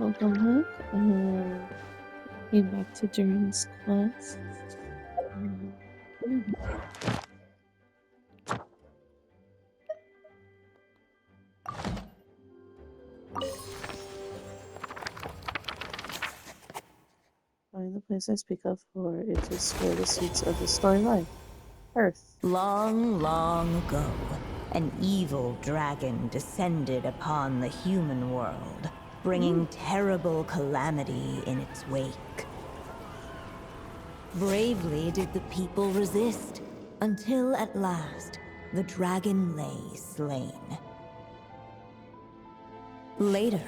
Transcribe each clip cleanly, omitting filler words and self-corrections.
Welcome back. Came back to Durin's quest. Um, Find the place I speak of, for it is where the seeds of the story lie. Earth. Long, long ago, an evil dragon descended upon the human world, bringing terrible calamity in its wake. Bravely did the people resist, until at last, the dragon lay slain. Later,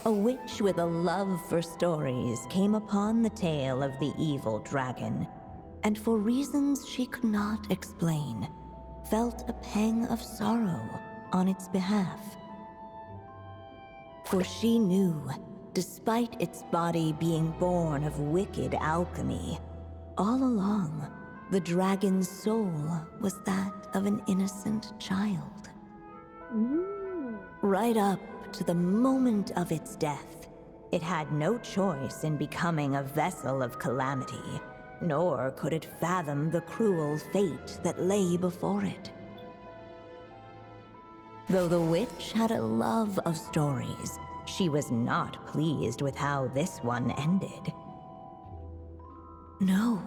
a witch with a love for stories came upon the tale of the evil dragon, and for reasons she could not explain, felt a pang of sorrow on its behalf. For she knew, despite its body being born of wicked alchemy, all along, the dragon's soul was that of an innocent child. Right up to the moment of its death, it had no choice in becoming a vessel of calamity, nor could it fathom the cruel fate that lay before it. Though the witch had a love of stories, she was not pleased with how this one ended. No,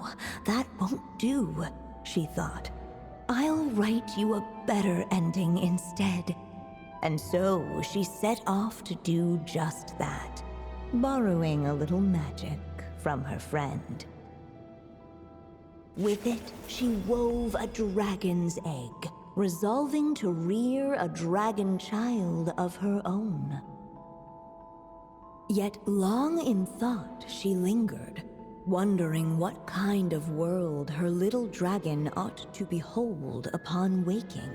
that won't do, she thought. I'll write you a better ending instead. And so she set off to do just that, borrowing a little magic from her friend. With it, she wove a dragon's egg, resolving to rear a dragon child of her own. Yet long in thought she lingered, wondering what kind of world her little dragon ought to behold upon waking.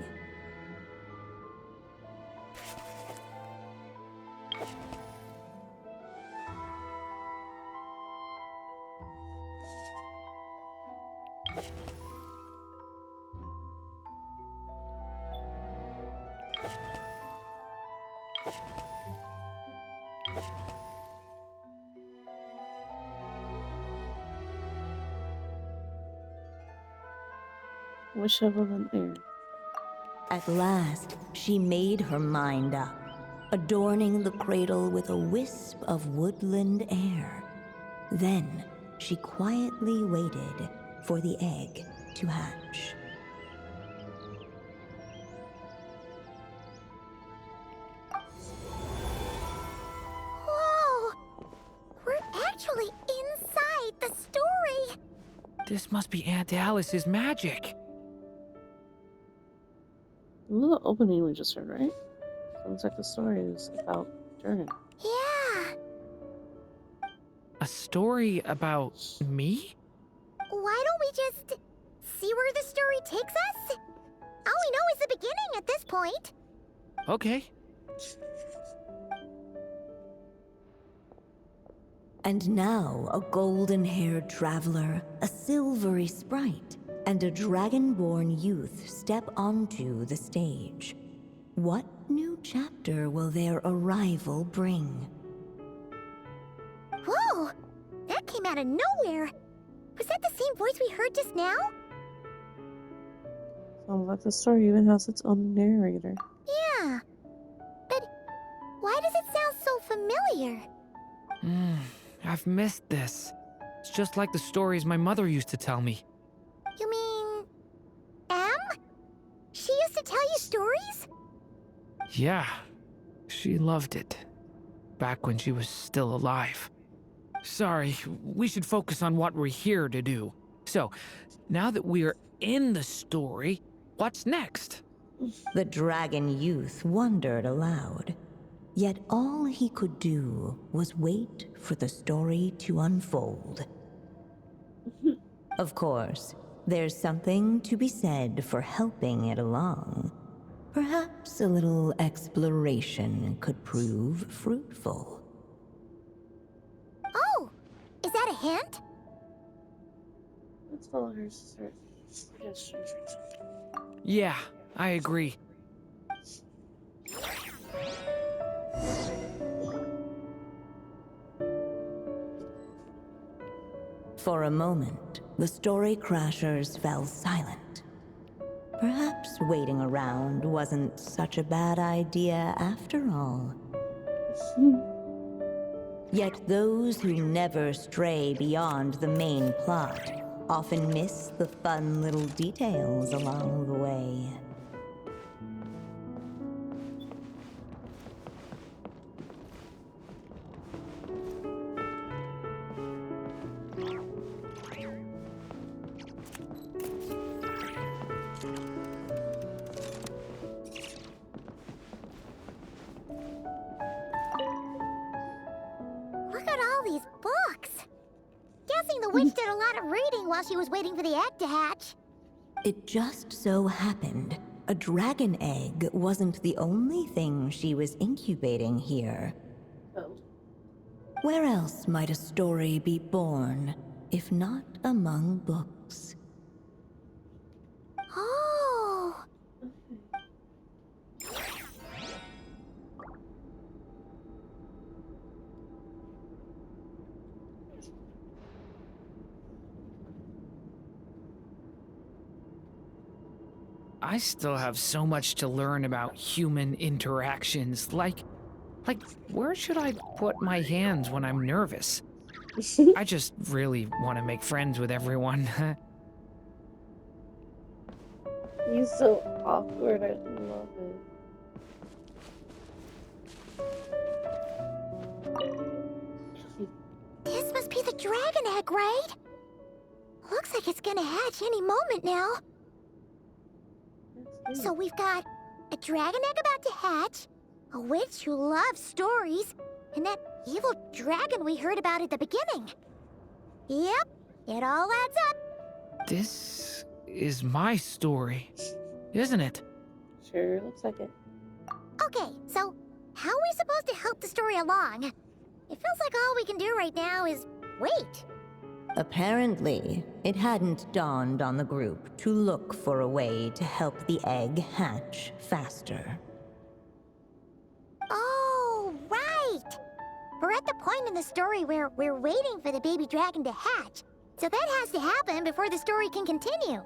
Wish I wasn't there. At last, she made her mind up, adorning the cradle with a wisp of woodland air. Then, she quietly waited for the egg to hatch. Whoa! We're actually inside the story! This must be Aunt Alice's magic. The little opening we just heard, right? Sounds like the story is about Durin. Yeah! A story about me? Why don't we just see where the story takes us? All we know is the beginning at this point. Okay. And now a golden-haired traveler, a silvery sprite, and a dragon-born youth step onto the stage. What new chapter will their arrival bring? Whoa! That came out of nowhere! Was that the same voice we heard just now? Sounds like the story even has its own narrator. Yeah. But why does it sound so familiar? I've missed this. It's just like the stories my mother used to tell me. You mean... Em? She used to tell you stories? Yeah, she loved it. Back when she was still alive. Sorry, we should focus on what we're here to do. So, now that we're in the story, what's next? The dragon youth wondered aloud. Yet all he could do was wait for the story to unfold. Of course, there's something to be said for helping it along. Perhaps a little exploration could prove fruitful. Oh! Is that a hint? Let's follow her suggestions. Yeah, I agree. For a moment, the story crashers fell silent. Perhaps waiting around wasn't such a bad idea after all. Yet those who never stray beyond the main plot often miss the fun little details along the way. Look at all these books. Guessing the witch did a lot of reading while she was waiting for the egg to hatch. It just so happened a dragon egg wasn't the only thing she was incubating here. Oh. Where else might a story be born, if not among books? Oh. I still have so much to learn about human interactions. Like, where should I put my hands when I'm nervous? I just really want to make friends with everyone. He's so awkward. I love it. This must be the dragon egg, right? Looks like it's gonna hatch any moment now. That's So we've got a dragon egg about to hatch, a witch who loves stories, and that evil dragon we heard about at the beginning. Yep, it all adds up. This is my story, isn't it? Sure, looks like it. Okay, so how are we supposed to help the story along? It feels like all we can do right now is wait. Apparently, it hadn't dawned on the group to look for a way to help the egg hatch faster. Oh, right! We're at the point in the story where we're waiting for the baby dragon to hatch. So that has to happen before the story can continue.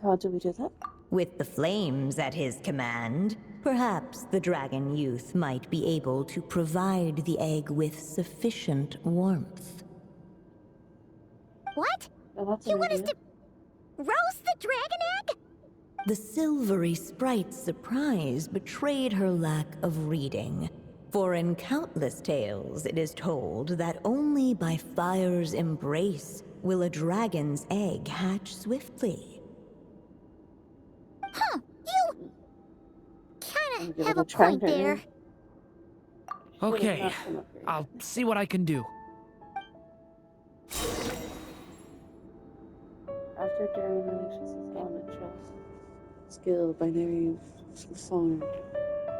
How do we do that? With the flames at his command, perhaps the dragon youth might be able to provide the egg with sufficient warmth. What? Oh, that's You an want us idea. to roast the dragon egg? The silvery sprite's surprise betrayed her lack of reading, for in countless tales it is told that only by fire's embrace will a dragon's egg hatch swiftly. Huh, you Give kinda it have a a try, point don't you? there. Should've Okay, not come up here. I'll see what I can do. After Durin finishes his element trust, skill, binary form,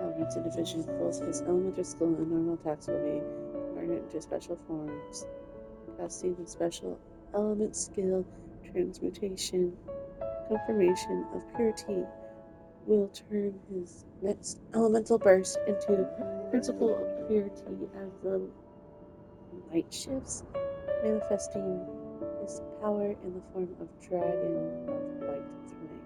elements in division, both his elemental skill and normal attacks will be converted into special forms. Casting the special element skill, transmutation, confirmation of purity, will turn his next elemental burst into principle of purity as the light shifts, manifesting his power in the form of dragon of white flame.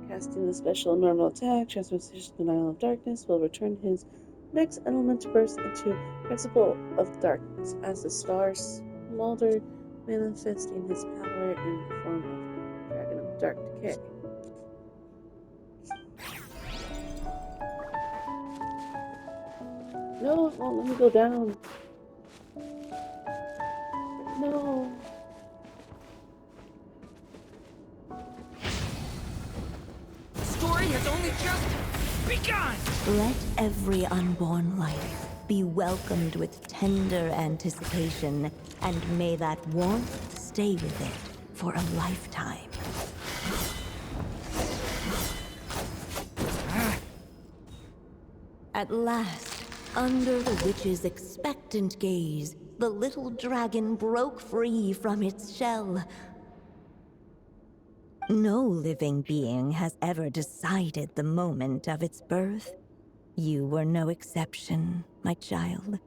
Casting the special normal attack, transmutation denial of darkness, will return his next elemental burst into principle of darkness as the stars smoldered, manifesting his power in the form of dragon of dark decay. No, it won't let me go down. No. Story has only just begun! Let every unborn life be welcomed with tender anticipation, and may that warmth stay with it for a lifetime. At last, under the witch's expectant gaze, the little dragon broke free from its shell. No living being has ever decided the moment of its birth. You were no exception, my child.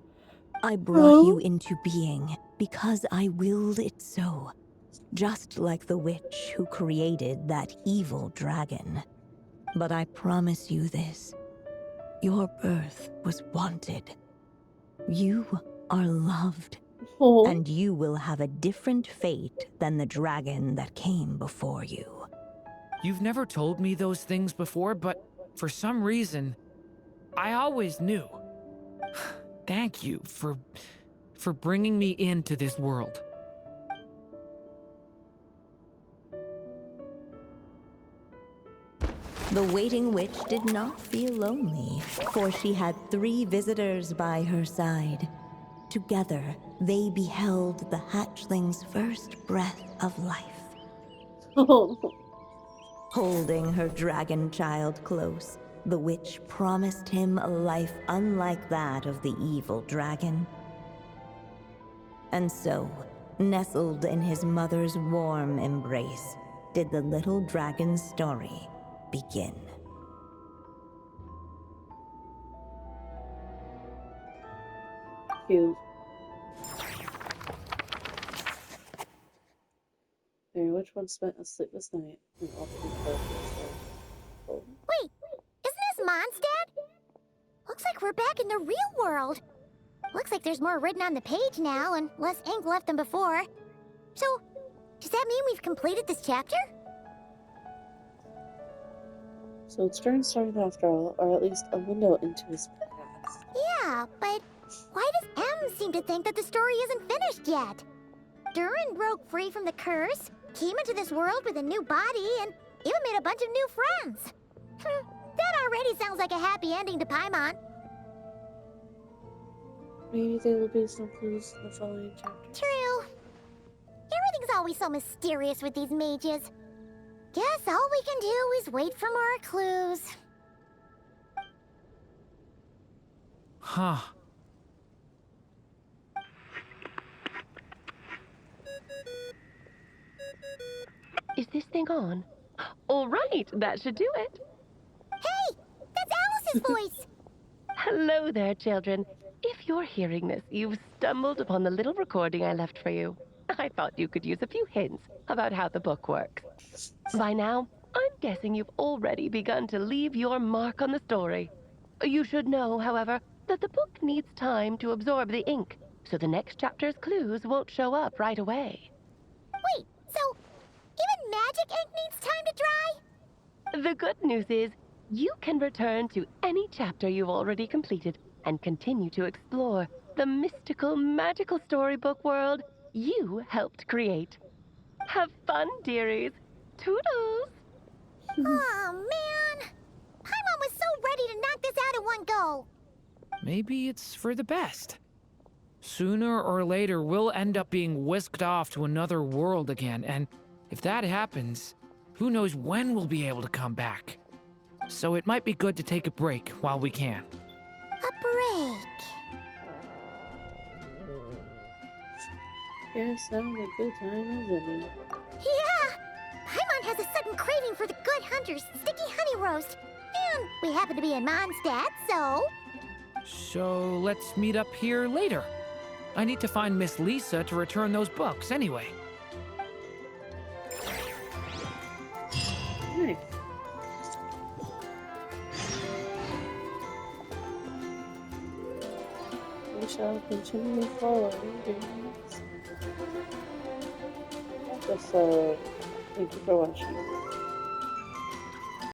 I brought you into being because I willed it so, just like the witch who created that evil dragon. But I promise you this, your birth was wanted. You are loved, Oh. and you will have a different fate than the dragon that came before you. You've never told me those things before, but for some reason, I always knew. Thank you for bringing me into this world. The waiting witch did not feel lonely, for she had 3 visitors by her side. Together, they beheld the hatchling's first breath of life. Oh. Holding her dragon child close, the witch promised him a life unlike that of the evil dragon. And so, nestled in his mother's warm embrace, did the little dragon's story begin. Cute. Mary, which one spent a sleepless night and all 3 characters are old? Wait, isn't this Mondstadt? Looks like we're back in the real world. Looks like there's more written on the page now and less ink left than before. So, does that mean we've completed this chapter? So it's Durin started after all, or at least a window into his past. Yeah, but why does M seem to think that the story isn't finished yet? Durin broke free from the curse, came into this world with a new body, and even made a bunch of new friends. That already sounds like a happy ending to Paimon. Maybe there will be some clues in the following chapters. True. Everything's always so mysterious with these mages. Guess all we can do is wait for more clues. Huh. Is this thing on? All right, that should do it. Hey, that's Alice's voice. Hello there, children. If you're hearing this, you've stumbled upon the little recording I left for you. I thought you could use a few hints about how the book works. By now, I'm guessing you've already begun to leave your mark on the story. You should know, however, that the book needs time to absorb the ink, so the next chapter's clues won't show up right away. Wait, so even magic ink needs time to dry? The good news is, you can return to any chapter you've already completed and continue to explore the mystical, magical storybook world you helped create. Have fun, dearies. Toodles! Oh, man. Paimon was so ready to knock this out in one go. Maybe it's for the best. Sooner or later, we'll end up being whisked off to another world again, and if that happens, who knows when we'll be able to come back. So it might be good to take a break while we can. A break. Yeah, sounds like good time, isn't it? Yeah! Paimon has a sudden craving for the Good Hunter's sticky honey roast. And we happen to be in Mondstadt, so... So let's meet up here later. I need to find Miss Lisa to return those books anyway. Nice. We shall continue following the next episode. Thank you for watching.